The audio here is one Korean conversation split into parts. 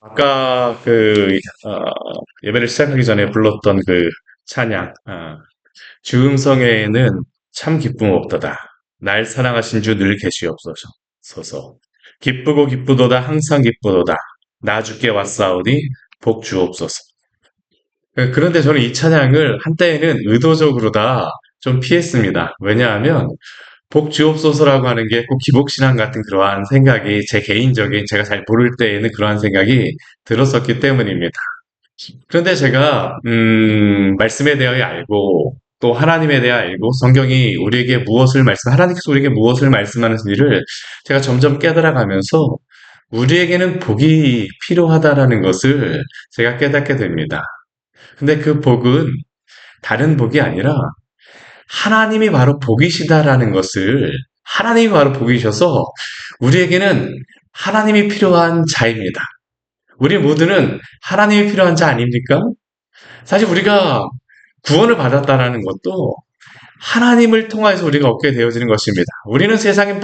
아까 예배를 시작하기 전에 불렀던 그 찬양, 주 음성에는 참 기쁨 없도다. 날 사랑하신 주 늘 계시옵소서. 기쁘고 기쁘도다 항상 기쁘도다. 나 주께 왔사오니 복 주옵소서. 그런데 저는 이 찬양을 한때에는 의도적으로 다 좀 피했습니다. 왜냐하면 복 주옵소서라고 하는 게 꼭 기복신앙 같은 그러한 생각이 제 개인적인 제가 잘 모를 때에는 그러한 생각이 들었었기 때문입니다. 그런데 제가 말씀에 대하여 알고 또 하나님에 대해 알고 성경이 우리에게 무엇을 하나님께서 우리에게 무엇을 말씀하는지를 제가 점점 깨달아가면서 우리에게는 복이 필요하다라는 것을 제가 깨닫게 됩니다. 근데 그 복은 다른 복이 아니라 하나님이 바로 복이시다라는 것을 하나님이 바로 복이셔서 우리에게는 하나님이 필요한 자입니다. 우리 모두는 하나님이 필요한 자 아닙니까? 사실 우리가 구원을 받았다라는 것도 하나님을 통해서 우리가 얻게 되어지는 것입니다. 우리는 세상의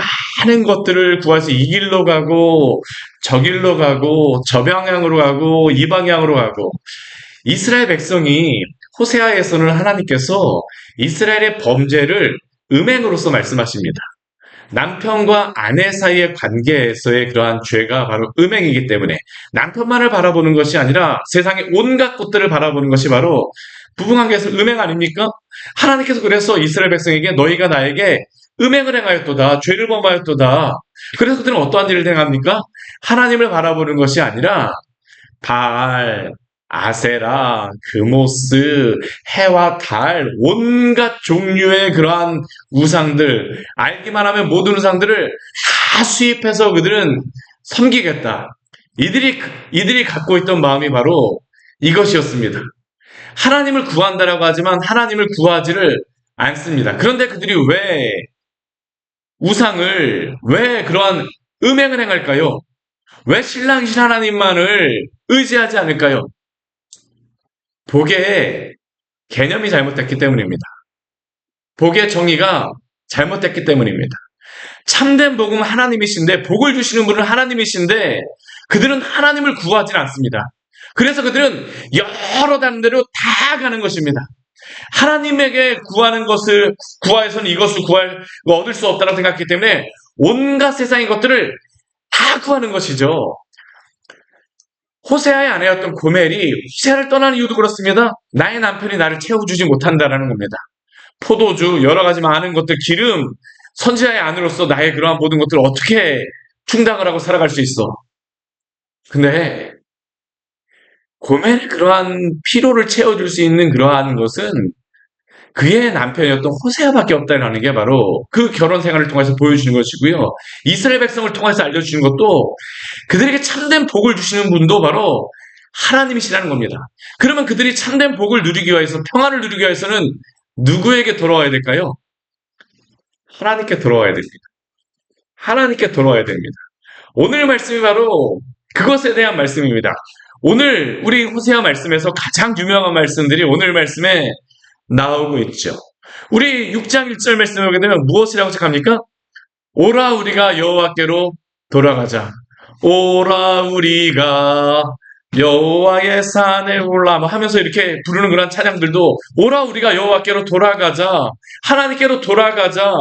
많은 것들을 구해서 이 길로 가고 저 길로 가고 저 방향으로 가고 이 방향으로 가고 이스라엘 백성이 호세아에서는 하나님께서 이스라엘의 범죄를 음행으로서 말씀하십니다. 남편과 아내 사이의 관계에서의 그러한 죄가 바로 음행이기 때문에 남편만을 바라보는 것이 아니라 세상의 온갖 것들을 바라보는 것이 바로 부부관계에서 음행 아닙니까? 하나님께서 그래서 이스라엘 백성에게 너희가 나에게 음행을 행하였도다. 죄를 범하였도다. 그래서 그들은 어떠한 일을 행합니까? 하나님을 바라보는 것이 아니라 바알, 아세라, 그모스, 해와 달, 온갖 종류의 그러한 우상들, 알기만 하면 모든 우상들을 다 수입해서 그들은 섬기겠다. 이들이 갖고 있던 마음이 바로 이것이었습니다. 하나님을 구한다라고 하지만 하나님을 구하지를 않습니다. 그런데 그들이 왜 그러한 음행을 행할까요? 왜 신랑이신 하나님만을 의지하지 않을까요? 복의 개념이 잘못됐기 때문입니다. 복의 정의가 잘못됐기 때문입니다. 참된 복은 하나님이신데 복을 주시는 분은 하나님이신데 그들은 하나님을 구하지 않습니다. 그래서 그들은 여러 다른 데로 다 가는 것입니다. 하나님에게 구하는 것을 구하여서는 이것을 얻을 수 없다고 생각했기 때문에 온갖 세상의 것들을 다 구하는 것이죠. 호세아의 아내였던 고멜이 호세아를 떠나는 이유도 그렇습니다. 나의 남편이 나를 채워주지 못한다라는 겁니다. 포도주, 여러 가지 많은 것들, 기름, 선지자의 아내로서 나의 그러한 모든 것들을 어떻게 충당을 하고 살아갈 수 있어. 근데 고멜의 그러한 피로를 채워줄 수 있는 그러한 것은 그의 남편이었던 호세아밖에 없다는 게 바로 그 결혼 생활을 통해서 보여주는 것이고요. 이스라엘 백성을 통해서 알려주는 것도 그들에게 참된 복을 주시는 분도 바로 하나님이시라는 겁니다. 그러면 그들이 참된 복을 누리기 위해서 평화를 누리기 위해서는 누구에게 돌아와야 될까요? 하나님께 돌아와야 됩니다. 하나님께 돌아와야 됩니다. 오늘 말씀이 바로 그것에 대한 말씀입니다. 오늘 우리 호세아 말씀에서 가장 유명한 말씀들이 오늘 말씀에 나오고 있죠. 우리 6장 1절 말씀을 보게 되면 무엇이라고 시작합니까? 오라 우리가 여호와께로 돌아가자. 오라 우리가 여호와의 산에 올라 하면서 이렇게 부르는 그런 찬양들도 오라 우리가 여호와께로 돌아가자. 하나님께로 돌아가자.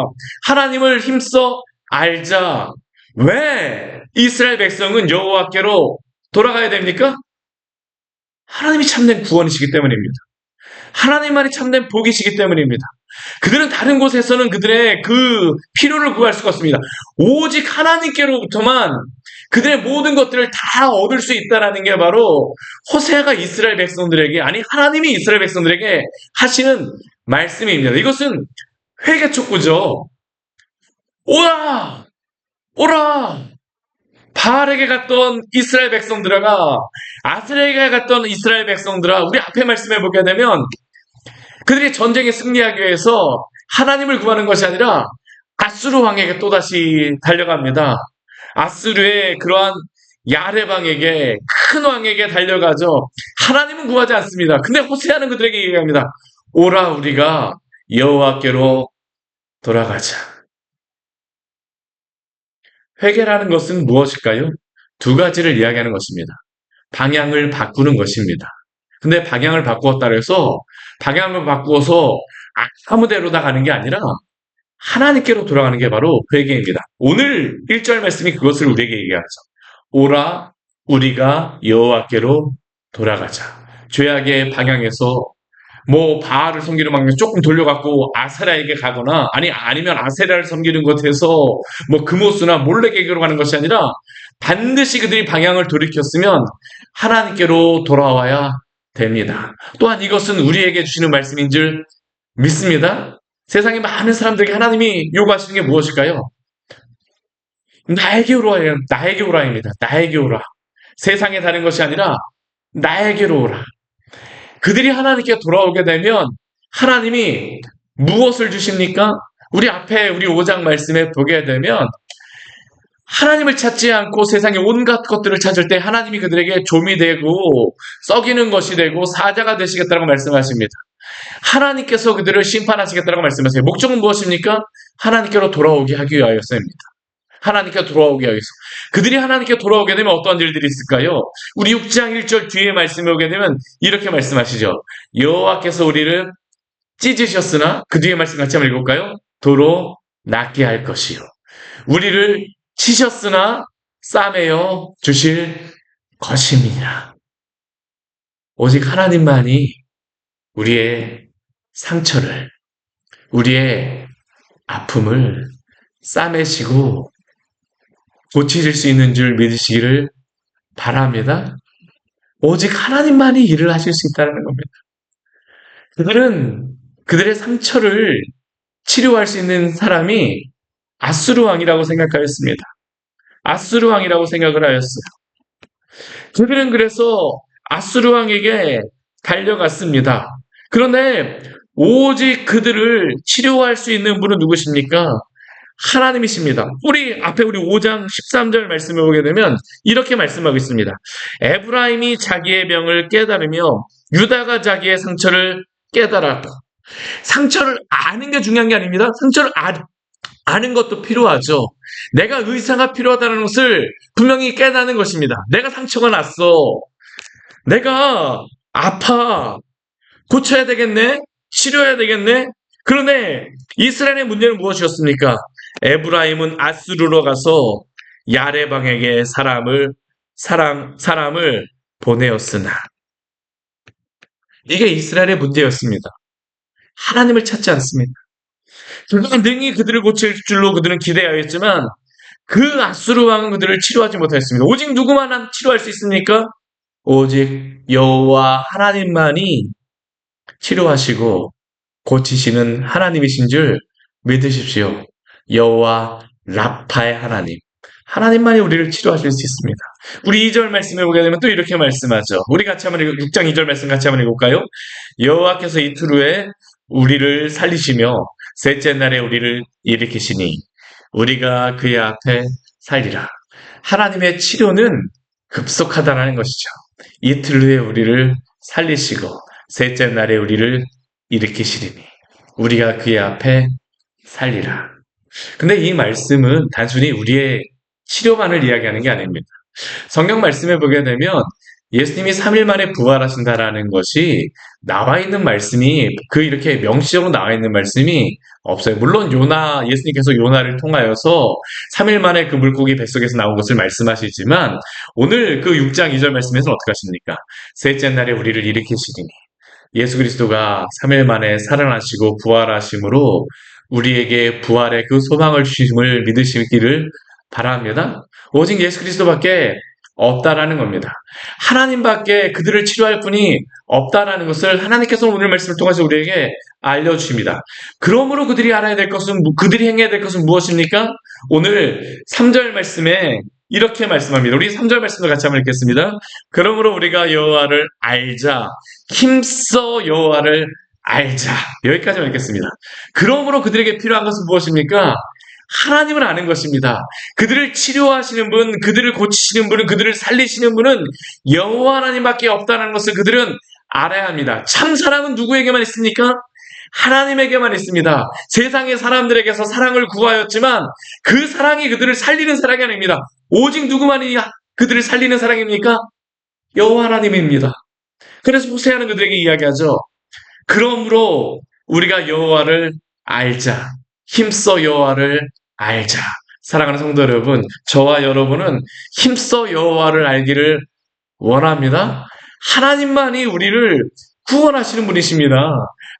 하나님을 힘써 알자. 왜 이스라엘 백성은 여호와께로 돌아가야 됩니까? 하나님이 참된 구원이시기 때문입니다. 하나님만이 참된 복이시기 때문입니다. 그들은 다른 곳에서는 그들의 그 필요를 구할 수가 없습니다. 오직 하나님께로부터만 그들의 모든 것들을 다 얻을 수 있다는 게 바로 호세아가 이스라엘 백성들에게, 아니 하나님이 이스라엘 백성들에게 하시는 말씀입니다. 이것은 회개 촉구죠. 오라! 오라! 바알에게 갔던 이스라엘 백성들아, 아스레에게 갔던 이스라엘 백성들아, 우리 앞에 말씀해 보게 되면 그들이 전쟁에 승리하기 위해서 하나님을 구하는 것이 아니라 아수르 왕에게 또다시 달려갑니다. 아수르의 그러한 야레방에게, 큰 왕에게 달려가죠. 하나님은 구하지 않습니다. 근데 호세아는 그들에게 얘기합니다. 오라 우리가 여호와께로 돌아가자. 회개라는 것은 무엇일까요? 두 가지를 이야기하는 것입니다. 방향을 바꾸는 것입니다. 근데 방향을 바꾸었다 해서 방향을 바꾸어서 아무데로다 가는 게 아니라 하나님께로 돌아가는 게 바로 회개입니다. 오늘 1절 말씀이 그것을 우리에게 얘기하죠. 오라 우리가 여호와께로 돌아가자. 죄악의 방향에서 바알을 섬기는 방향 조금 돌려갖고 아세라에게 가거나 아니면 아세라를 섬기는 것에서 금오스나 몰래개교로 가는 것이 아니라 반드시 그들이 방향을 돌이켰으면 하나님께로 돌아와야 됩니다. 또한 이것은 우리에게 주시는 말씀인 줄 믿습니다. 세상에 많은 사람들에게 하나님이 요구하시는 게 무엇일까요? 나에게 오라, 나에게 오라입니다. 나에게 오라. 세상에 다른 것이 아니라 나에게로 오라. 그들이 하나님께 돌아오게 되면 하나님이 무엇을 주십니까? 우리 앞에 우리 5장 말씀에 보게 되면 하나님을 찾지 않고 세상의 온갖 것들을 찾을 때 하나님이 그들에게 좀이 되고 썩이는 것이 되고 사자가 되시겠다고 말씀하십니다. 하나님께서 그들을 심판하시겠다고 말씀하세요. 목적은 무엇입니까? 하나님께로 돌아오게 하기 위하여서입니다. 하나님께 돌아오게 하기 위해서. 그들이 하나님께 돌아오게 되면 어떠한 일들이 있을까요? 우리 6장 1절 뒤에 말씀에 오게 되면 이렇게 말씀하시죠. 여호와께서 우리를 찢으셨으나 그 뒤에 말씀 같이 한번 읽어볼까요? 도로 낫게 할 것이요. 우리를 치셨으나 싸매어 주실 것입니다. 오직 하나님만이 우리의 상처를, 우리의 아픔을 싸매시고 고치실 수 있는 줄 믿으시기를 바랍니다. 오직 하나님만이 일을 하실 수 있다는 겁니다. 그들은 그들의 상처를 치료할 수 있는 사람이 아수르 왕이라고 생각하였습니다. 아수르 왕이라고 생각을 하였어요. 그들은 그래서 아수르 왕에게 달려갔습니다. 그런데 오직 그들을 치료할 수 있는 분은 누구십니까? 하나님이십니다. 우리 5장 13절 말씀에 보게 되면 이렇게 말씀하고 있습니다. 에브라임이 자기의 병을 깨달으며 유다가 자기의 상처를 깨달았다. 상처를 아는 게 중요한 게 아닙니다. 상처를 아는 것도 필요하죠. 내가 의사가 필요하다는 것을 분명히 깨닫는 것입니다. 내가 상처가 났어. 내가 아파. 고쳐야 되겠네? 치료해야 되겠네? 그런데 이스라엘의 문제는 무엇이었습니까? 에브라임은 아수르로 가서 야레방에게 사람을 보내었으나 이게 이스라엘의 문제였습니다. 하나님을 찾지 않습니다. 그가 능히 그들을 고칠 줄로 그들은 기대하였지만 그 아수르 왕은 그들을 치료하지 못하였습니다. 오직 누구만 치료할 수 있습니까? 오직 여호와 하나님만이 치료하시고 고치시는 하나님이신 줄 믿으십시오. 여호와 라파의 하나님. 하나님만이 우리를 치료하실 수 있습니다. 우리 2절 말씀해 보게 되면 또 이렇게 말씀하죠. 우리 같이 한번 6장 2절 말씀 같이 한번 읽어볼까요? 여호와께서 이틀 후에 우리를 살리시며 셋째 날에 우리를 일으키시니 우리가 그의 앞에 살리라. 하나님의 치료는 급속하다는 것이죠. 이틀 후에 우리를 살리시고 셋째 날에 우리를 일으키시리니 우리가 그의 앞에 살리라. 근데 이 말씀은 단순히 우리의 치료만을 이야기하는 게 아닙니다. 성경 말씀에 보게 되면 예수님이 3일 만에 부활하신다라는 것이 나와 있는 말씀이 이렇게 명시적으로 나와 있는 말씀이 없어요. 물론 예수님께서 요나를 통하여서 3일 만에 그 물고기 뱃속에서 나온 것을 말씀하시지만 오늘 그 6장 2절 말씀에서는 어떻게 하십니까? 셋째 날에 우리를 일으키시리니 예수 그리스도가 3일 만에 살아나시고 부활하심으로 우리에게 부활의 그 소망을 주심을 믿으시기를 바랍니다. 오직 예수 그리스도밖에 없다라는 겁니다. 하나님밖에 그들을 치료할 분이 없다라는 것을 하나님께서 오늘 말씀을 통해서 우리에게 알려주십니다. 그러므로 그들이 알아야 될 것은, 그들이 행해야 될 것은 무엇입니까? 오늘 3절 말씀에 이렇게 말씀합니다. 우리 3절 말씀도 같이 한번 읽겠습니다. 그러므로 우리가 여호와를 알자. 힘써 여호와를 알자. 여기까지만 읽겠습니다. 그러므로 그들에게 필요한 것은 무엇입니까? 하나님을 아는 것입니다. 그들을 치료하시는 분, 그들을 고치시는 분은, 그들을 살리시는 분은 여호와 하나님밖에 없다는 것을 그들은 알아야 합니다. 참 사랑은 누구에게만 있습니까? 하나님에게만 있습니다. 세상의 사람들에게서 사랑을 구하였지만 그 사랑이 그들을 살리는 사랑이 아닙니다. 오직 누구만이 그들을 살리는 사랑입니까? 여호와 하나님입니다. 그래서 호세아는 그들에게 이야기하죠. 그러므로 우리가 여호와를 알자. 힘써 여호와를 알자. 사랑하는 성도 여러분, 저와 여러분은 힘써 여호와를 알기를 원합니다. 하나님만이 우리를 구원하시는 분이십니다.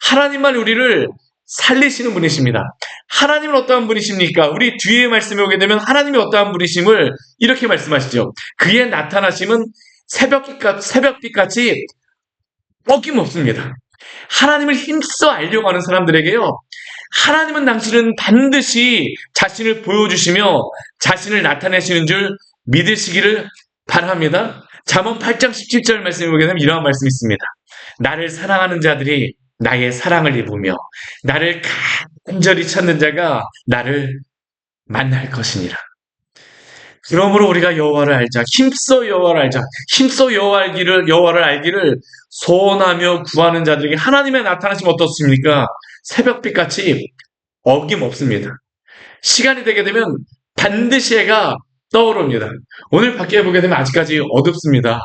하나님만이 우리를 살리시는 분이십니다. 하나님은 어떠한 분이십니까? 우리 뒤에 말씀에 오게 되면 하나님이 어떠한 분이심을 이렇게 말씀하시죠. 그의 나타나심은 새벽빛같이 어김없습니다. 하나님을 힘써 알려고 하는 사람들에게요. 하나님은 당신은 반드시 자신을 보여주시며 자신을 나타내시는 줄 믿으시기를 바랍니다. 잠언 8장 17절 말씀에 보게 되면 이러한 말씀이 있습니다. 나를 사랑하는 자들이 나의 사랑을 입으며 나를 간절히 찾는 자가 나를 만날 것이니라. 그러므로 우리가 여호와를 알자. 힘써 여호와를 알자. 힘써 여호와를 알기를 소원하며 구하는 자들에게 하나님의 나타나심 어떻습니까? 새벽빛같이 어김없습니다. 시간이 되게 되면 반드시 해가 떠오릅니다. 오늘 밖에 보게 되면 아직까지 어둡습니다.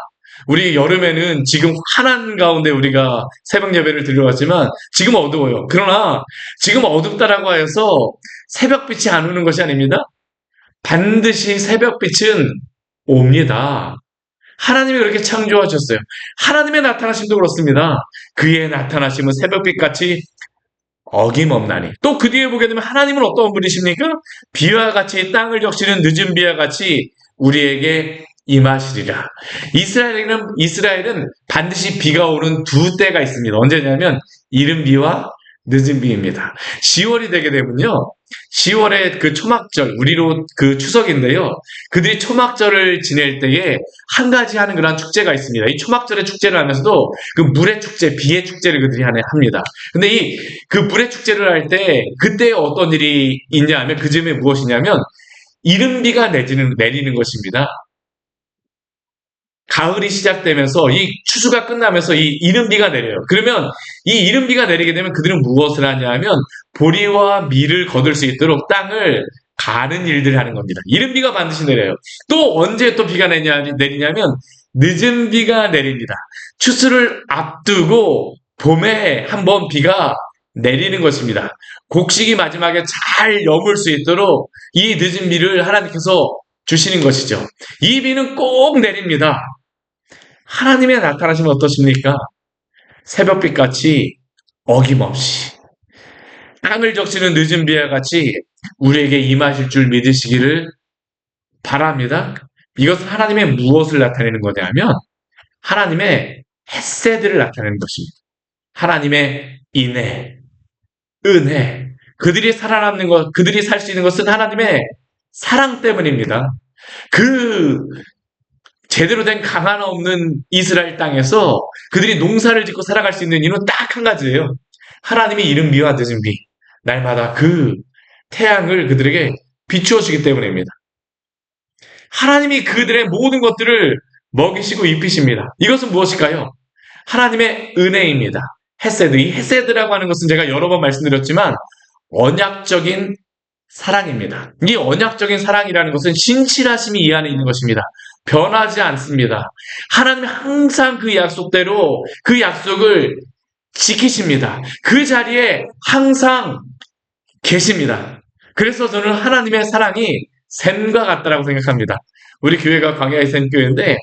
우리 여름에는 지금 환한 가운데 우리가 새벽 예배를 드려왔지만 지금 어두워요. 그러나 지금 어둡다라고 해서 새벽빛이 안 오는 것이 아닙니다. 반드시 새벽빛은 옵니다. 하나님이 그렇게 창조하셨어요. 하나님의 나타나심도 그렇습니다. 그의 나타나심은 새벽빛같이 어김없나니. 또 그 뒤에 보게 되면 하나님은 어떤 분이십니까? 비와 같이 땅을 적시는 늦은 비와 같이 우리에게 임하시리라. 이스라엘은 반드시 비가 오는 두 때가 있습니다. 언제냐면 이른 비와 늦은 비입니다. 10월이 되게 되면요. 10월에 그 초막절, 우리로 그 추석인데요. 그들이 초막절을 지낼 때에 한 가지 하는 그런 축제가 있습니다. 이 초막절의 축제를 하면서도 그 물의 축제, 비의 축제를 그들이 합니다. 근데 그 물의 축제를 할 때 그때 어떤 일이 있냐 하면 그 즈음에 무엇이냐면 이른 비가 내리는 것입니다. 가을이 시작되면서 이 추수가 끝나면서 이 이른 비가 내려요. 그러면 이 이른 비가 내리게 되면 그들은 무엇을 하냐면 보리와 밀을 거둘 수 있도록 땅을 가는 일들을 하는 겁니다. 이른 비가 반드시 내려요. 또 언제 또 비가 내리냐면 늦은 비가 내립니다. 추수를 앞두고 봄에 한번 비가 내리는 것입니다. 곡식이 마지막에 잘 여물 수 있도록 이 늦은 비를 하나님께서 주시는 것이죠. 이 비는 꼭 내립니다. 하나님의 나타나시면 어떠십니까? 새벽빛같이 어김없이 땅을 적시는 늦은 비와 같이 우리에게 임하실 줄 믿으시기를 바랍니다. 이것은 하나님의 무엇을 나타내는 거냐면 하나님의 헷세드를 나타내는 것입니다. 하나님의 인애, 은혜, 그들이 살아남는 것, 그들이 살 수 있는 것은 하나님의 사랑 때문입니다. 제대로 된 강한 없는 이스라엘 땅에서 그들이 농사를 짓고 살아갈 수 있는 이유는 딱 한 가지예요. 하나님이 이른 비와 늦은 비, 날마다 그 태양을 그들에게 비추어 주기 때문입니다. 하나님이 그들의 모든 것들을 먹이시고 입히십니다. 이것은 무엇일까요? 하나님의 은혜입니다. 헤세드. 이 헤세드라고 하는 것은 제가 여러 번 말씀드렸지만 언약적인 사랑입니다. 이 언약적인 사랑이라는 것은 신실하심이 이 안에 있는 것입니다. 변하지 않습니다. 하나님이 항상 그 약속대로 그 약속을 지키십니다. 그 자리에 항상 계십니다. 그래서 저는 하나님의 사랑이 샘과 같다라고 생각합니다. 우리 교회가 광야의 샘교회인데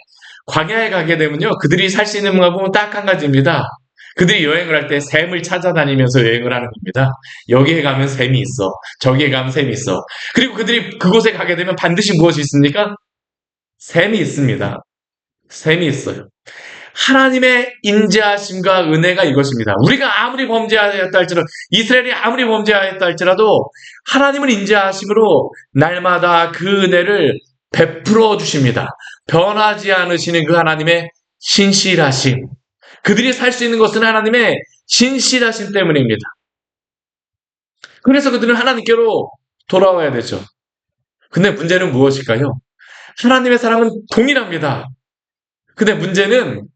광야에 가게 되면요. 그들이 살 수 있는 방법은 딱 한 가지입니다. 그들이 여행을 할 때 샘을 찾아다니면서 여행을 하는 겁니다. 여기에 가면 샘이 있어. 저기에 가면 샘이 있어. 그리고 그들이 그곳에 가게 되면 반드시 무엇이 있습니까? 샘이 있습니다. 샘이 있어요. 하나님의 인자하심과 은혜가 이것입니다. 우리가 아무리 범죄하였다 할지라도 이스라엘이 아무리 범죄하였다 할지라도 하나님은 인자하심으로 날마다 그 은혜를 베풀어 주십니다. 변하지 않으시는 그 하나님의 신실하심. 그들이 살 수 있는 것은 하나님의 신실하심 때문입니다. 그래서 그들은 하나님께로 돌아와야 되죠. 근데 문제는 무엇일까요? 하나님의 사랑은 동일합니다. 근데 문제는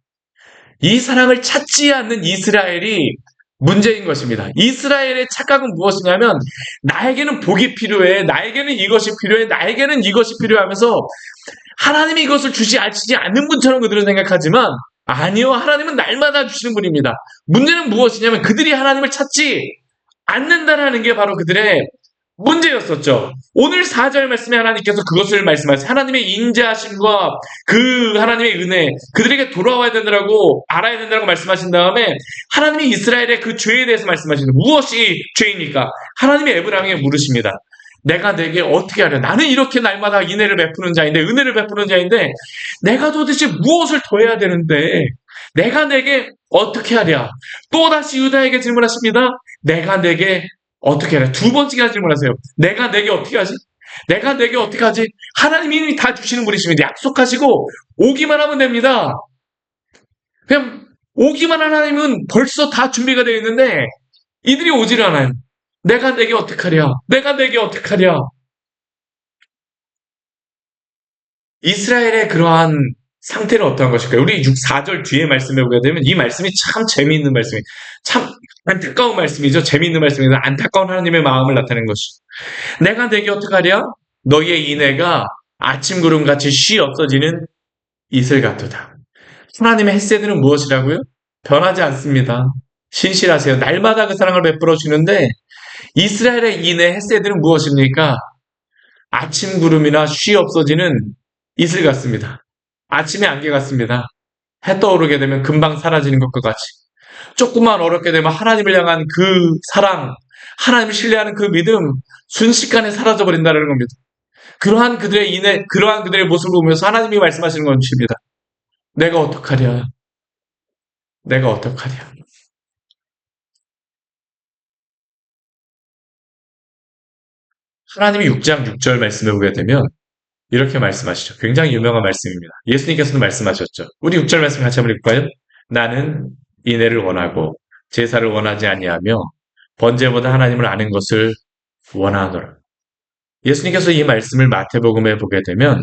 이 사랑을 찾지 않는 이스라엘이 문제인 것입니다. 이스라엘의 착각은 무엇이냐면 나에게는 복이 필요해, 나에게는 이것이 필요해, 나에게는 이것이 필요하면서 하나님이 이것을 주시지 않는 분처럼 그들은 생각하지만 아니요. 하나님은 날마다 주시는 분입니다. 문제는 무엇이냐면 그들이 하나님을 찾지 않는다라는 게 바로 그들의 문제였었죠. 오늘 4절 말씀에 하나님께서 그것을 말씀하세요. 하나님의 인자하심과 그 하나님의 은혜, 그들에게 돌아와야 된다고 알아야 된다고 말씀하신 다음에 하나님이 이스라엘의 그 죄에 대해서 말씀하시는 무엇이 죄입니까? 하나님이 에브라임에게 물으십니다. 내가 내게 어떻게 하려? 나는 이렇게 날마다 인애를 베푸는 자인데, 은혜를 베푸는 자인데, 내가 도대체 무엇을 더 해야 되는데, 내가 내게 어떻게 하랴? 또다시 유다에게 질문하십니다. 내가 내게 어떻게 하랴? 두 번째나 질문하세요. 내가 내게 어떻게 하지? 내가 내게 어떻게 하지? 하나님이 이미 다 주시는 분이십니다. 약속하시고 오기만 하면 됩니다. 그냥 오기만 하나님은 벌써 다 준비가 되어 있는데 이들이 오질 않아요. 내가 내게 어떡하랴? 내가 내게 어떡하랴? 이스라엘의 그러한 상태는 어떠한 것일까요? 우리 4절 뒤에 말씀해 보게 되면 이 말씀이 참 재미있는 말씀이에요. 참 안타까운 말씀이죠. 재미있는 말씀이죠. 안타까운 하나님의 마음을 나타내는 것이죠. 내가 내게 어떡하랴? 너희의 인애가 아침 구름같이 쉬 없어지는 이슬 같도다. 하나님의 햇새들은 무엇이라고요? 변하지 않습니다. 신실하세요. 날마다 그 사랑을 베풀어 주는데 이스라엘의 인애 햇새들은 무엇입니까? 아침 구름이나 쉬 없어지는 이슬 같습니다. 아침의 안개 같습니다. 해 떠오르게 되면 금방 사라지는 것과 같이 조금만 어렵게 되면 하나님을 향한 그 사랑, 하나님을 신뢰하는 그 믿음 순식간에 사라져버린다는 겁니다. 그러한 그들의 인애, 그러한 그들의 모습을 보면서 하나님이 말씀하시는 것입니다. 내가 어떡하랴? 내가 어떡하랴? 하나님이 6장 6절 말씀을 보게 되면 이렇게 말씀하시죠. 굉장히 유명한 말씀입니다. 예수님께서도 말씀하셨죠. 우리 6절 말씀 같이 한번 읽을까요? 나는 인애를 원하고 제사를 원하지 아니하며 번제보다 하나님을 아는 것을 원하노라. 예수님께서 이 말씀을 마태복음에 보게 되면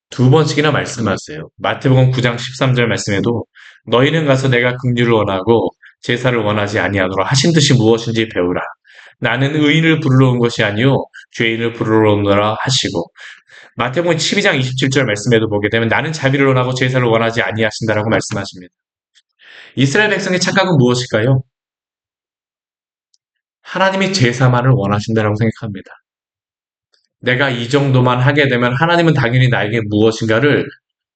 두 번씩이나 말씀하세요. 마태복음 9장 13절 말씀에도 너희는 가서 내가 긍휼을 원하고 제사를 원하지 아니하노라 하신 듯이 무엇인지 배우라. 나는 의인을 부르러 온 것이 아니요 죄인을 부르러 오노라 하시고 마태복음 12장 27절 말씀에도 보게 되면 나는 자비를 원하고 제사를 원하지 아니하신다라고 말씀하십니다. 이스라엘 백성의 착각은 무엇일까요? 하나님이 제사만을 원하신다라고 생각합니다. 내가 이 정도만 하게 되면 하나님은 당연히 나에게 무엇인가를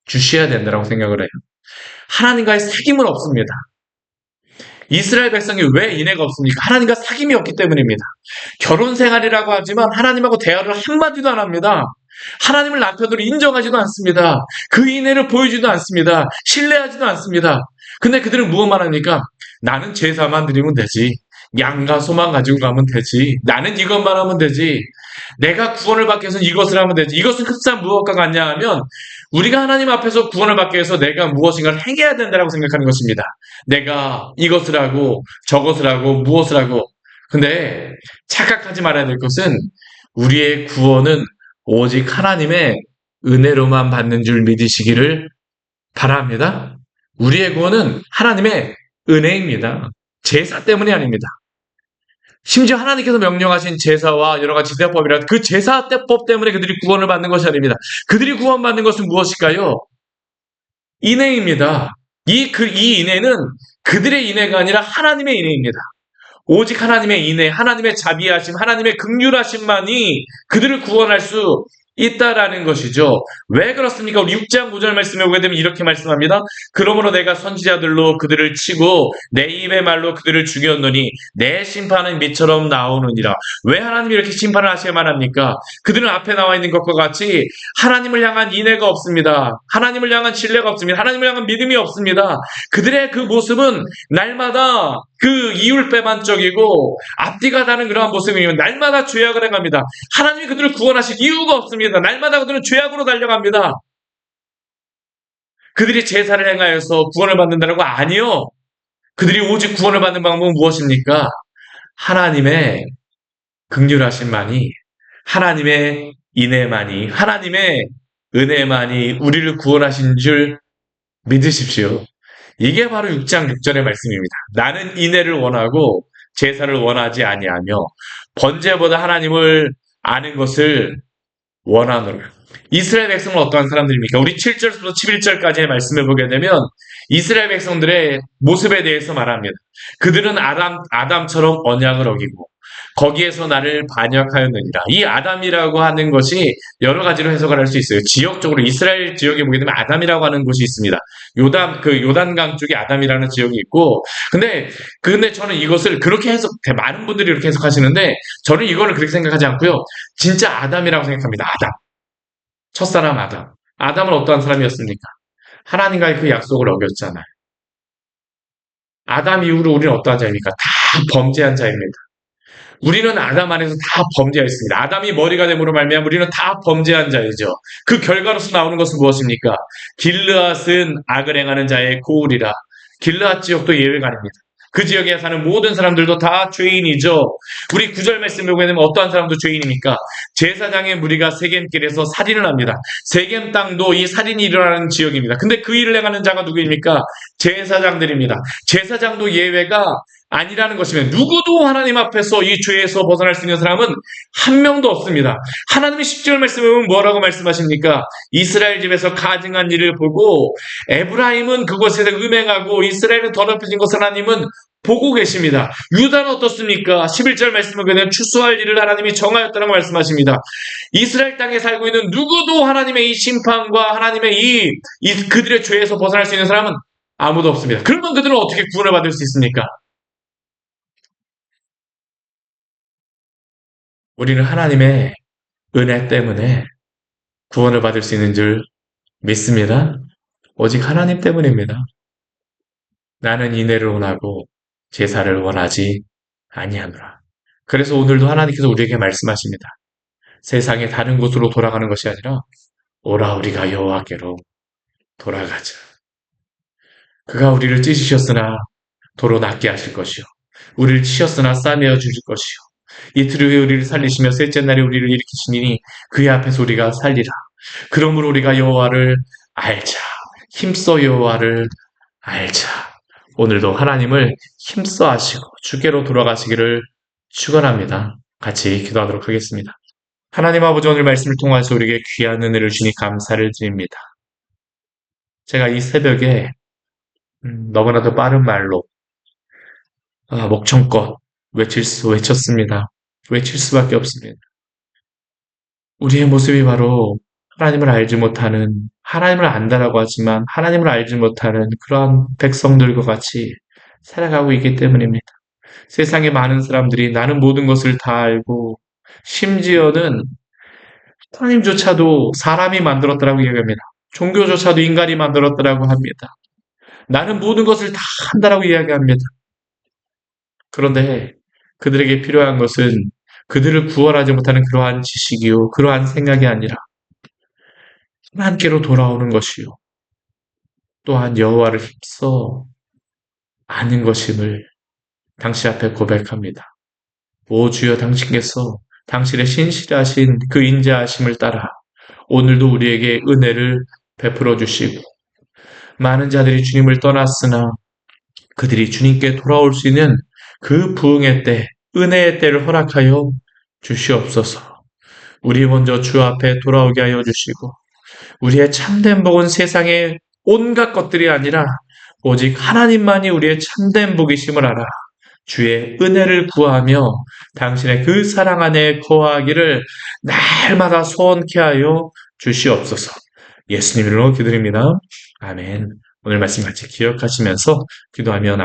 주셔야 된다고 생각을 해요. 하나님과의 사귐은 없습니다. 이스라엘 백성이 왜 인애가 없습니까? 하나님과 사귐이 없기 때문입니다. 결혼 생활이라고 하지만 하나님하고 대화를 한마디도 안 합니다. 하나님을 남편으로 인정하지도 않습니다. 그 인애를 보여주지도 않습니다. 신뢰하지도 않습니다. 근데 그들은 무엇만 합니까? 나는 제사만 드리면 되지. 양과 소만 가지고 가면 되지. 나는 이것만 하면 되지. 내가 구원을 받기 위해서는 이것을 하면 되지. 이것은 흡사 무엇과 같냐 하면 우리가 하나님 앞에서 구원을 받기 위해서 내가 무엇인가를 행해야 된다고 생각하는 것입니다. 내가 이것을 하고 저것을 하고 무엇을 하고. 근데 착각하지 말아야 될 것은 우리의 구원은 오직 하나님의 은혜로만 받는 줄 믿으시기를 바랍니다. 우리의 구원은 하나님의 은혜입니다. 제사 때문이 아닙니다. 심지어 하나님께서 명령하신 제사와 여러 가지 제사법이라 그 제사법 때문에 그들이 구원을 받는 것이 아닙니다. 그들이 구원받는 것은 무엇일까요? 인애입니다. 이 인애는 그들의 인애가 아니라 하나님의 인애입니다. 오직 하나님의 인애, 하나님의 자비하심, 하나님의 긍휼하심만이 그들을 구원할 수 있다라는 것이죠. 왜 그렇습니까? 우리 6장 9절 말씀에 보게 되면 이렇게 말씀합니다. 그러므로 내가 선지자들로 그들을 치고 내 입의 말로 그들을 죽였노니 내 심판은 미처럼 나오느니라. 왜 하나님이 이렇게 심판을 하셔야만 합니까? 그들은 앞에 나와 있는 것과 같이 하나님을 향한 인애가 없습니다. 하나님을 향한 신뢰가 없습니다. 하나님을 향한 믿음이 없습니다. 그들의 그 모습은 날마다 그 이율배반적이고 앞뒤가 다른 그러한 모습이면 날마다 죄악을 해갑니다. 하나님이 그들을 구원하실 이유가 없습니다. 날마다 그들은 죄악으로 달려갑니다. 그들이 제사를 행하여서 구원을 받는다는 거 아니요. 그들이 오직 구원을 받는 방법은 무엇입니까? 하나님의 긍휼하심만이, 하나님의 인애만이, 하나님의 은혜만이 우리를 구원하신 줄 믿으십시오. 이게 바로 6장 6절의 말씀입니다. 나는 인애를 원하고 제사를 원하지 아니하며 번제보다 하나님을 아는 것을 원하노라. 이스라엘 백성은 어떠한 사람들입니까? 우리 7절부터 11절까지의 말씀을 보게 되면 이스라엘 백성들의 모습에 대해서 말합니다. 그들은 아담처럼 언약을 어기고 거기에서 나를 반역하였느니라. 이 아담이라고 하는 것이 여러 가지로 해석을 할 수 있어요. 지역적으로 이스라엘 지역에 보게 되면 아담이라고 하는 곳이 있습니다. 요단강 쪽에 아담이라는 지역이 있고, 근데 저는 이것을 그렇게 많은 분들이 이렇게 해석하시는데, 저는 이거를 그렇게 생각하지 않고요. 진짜 아담이라고 생각합니다. 아담. 첫사람 아담. 아담은 어떠한 사람이었습니까? 하나님과의 그 약속을 어겼잖아요. 아담 이후로 우리는 어떠한 자입니까? 다 범죄한 자입니다. 우리는 아담 안에서 다 범죄하였습니다. 아담이 머리가 됨으로 말미암아 우리는 다 범죄한 자이죠. 그 결과로서 나오는 것은 무엇입니까? 길르앗은 악을 행하는 자의 고울이라. 길르앗 지역도 예외가 아닙니다. 그 지역에 사는 모든 사람들도 다 죄인이죠. 우리 9절 말씀을 보게 되면 어떠한 사람도 죄인입니까? 제사장의 무리가 세겜길에서 살인을 합니다. 세겜 땅도 이 살인이 일어나는 지역입니다. 근데 그 일을 행하는 자가 누구입니까? 제사장들입니다. 제사장도 예외가 아니라는 것이면 누구도 하나님 앞에서 이 죄에서 벗어날 수 있는 사람은 한 명도 없습니다. 하나님이 10절 말씀에 보면 뭐라고 말씀하십니까? 이스라엘 집에서 가증한 일을 보고 에브라임은 그것에 음행하고 이스라엘은 더럽혀진 것을 하나님은 보고 계십니다. 유다는 어떻습니까? 11절 말씀을 보면 추수할 일을 하나님이 정하였다고 말씀하십니다. 이스라엘 땅에 살고 있는 누구도 하나님의 이 심판과 하나님의 그들의 죄에서 벗어날 수 있는 사람은 아무도 없습니다. 그러면 그들은 어떻게 구원을 받을 수 있습니까? 우리는 하나님의 은혜 때문에 구원을 받을 수 있는 줄 믿습니다. 오직 하나님 때문입니다. 나는 인애를 원하고 제사를 원하지 아니하노라. 그래서 오늘도 하나님께서 우리에게 말씀하십니다. 세상의 다른 곳으로 돌아가는 것이 아니라 오라 우리가 여호와께로 돌아가자. 그가 우리를 찢으셨으나 도로 낫게 하실 것이요. 우리를 치셨으나 싸매어 주실 것이요. 이틀 후에 우리를 살리시며 셋째 날에 우리를 일으키시니 그의 앞에서 우리가 살리라. 그러므로 우리가 여호와를 알자. 힘써 여호와를 알자. 오늘도 하나님을 힘써 하시고 주께로 돌아가시기를 축원합니다. 같이 기도하도록 하겠습니다. 하나님 아버지, 오늘 말씀을 통해서 우리에게 귀한 은혜를 주니 감사를 드립니다. 제가 이 새벽에 너무나도 빠른 말로 목청껏 외쳤습니다. 외칠 수밖에 없습니다. 우리의 모습이 바로 하나님을 알지 못하는, 하나님을 안다라고 하지만 하나님을 알지 못하는 그러한 백성들과 같이 살아가고 있기 때문입니다. 세상의 많은 사람들이 나는 모든 것을 다 알고, 심지어는 하나님조차도 사람이 만들었다라고 이야기합니다. 종교조차도 인간이 만들었다라고 합니다. 나는 모든 것을 다 한다라고 이야기합니다. 그런데 그들에게 필요한 것은 그들을 구원하지 못하는 그러한 지식이요, 그러한 생각이 아니라 하나님께로 돌아오는 것이요, 또한 여호와를 힘써 아는 것임을 당신 앞에 고백합니다. 오 주여, 당신께서 당신의 신실하신 그 인자하심을 따라 오늘도 우리에게 은혜를 베풀어 주시고, 많은 자들이 주님을 떠났으나 그들이 주님께 돌아올 수 있는 그 부흥의 때, 은혜의 때를 허락하여 주시옵소서. 우리 먼저 주 앞에 돌아오게 하여 주시고, 우리의 참된 복은 세상의 온갖 것들이 아니라 오직 하나님만이 우리의 참된 복이심을 알아 주의 은혜를 구하며 당신의 그 사랑 안에 거하기를 날마다 소원케 하여 주시옵소서. 예수님 이름으로 기도드립니다. 아멘. 오늘 말씀 같이 기억하시면서 기도하며